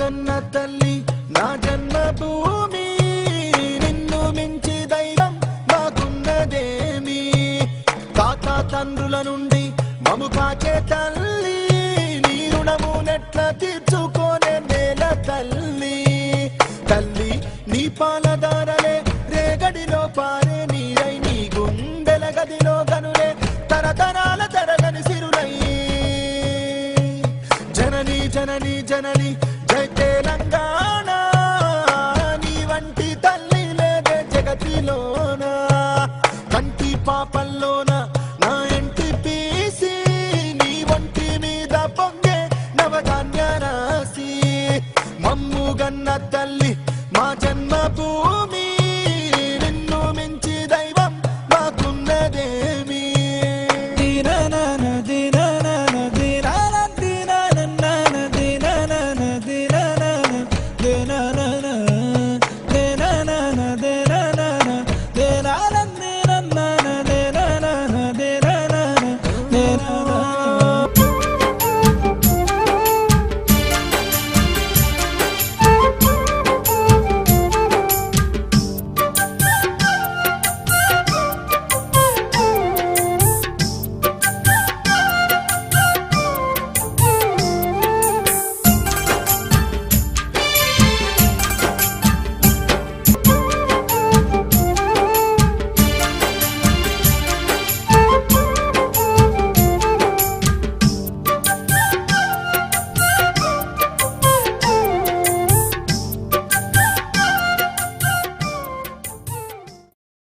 కన్న తల్లి నా జన్మభూమి నిన్ను మించి దైవం మాకున్నదేమి తాత తండ్రుల నుండి మము కాచే తల్లి నీ రుణము నెట్ల తీర్చుకోనే నేల తల్లి తల్లి నీ పాలదారలే రేగడిలో పారే నీరై నీ గుండెల గదిలో గనులే తరతరాల తరగని సిరులై జనని జనని జనని జై తెలంగాణ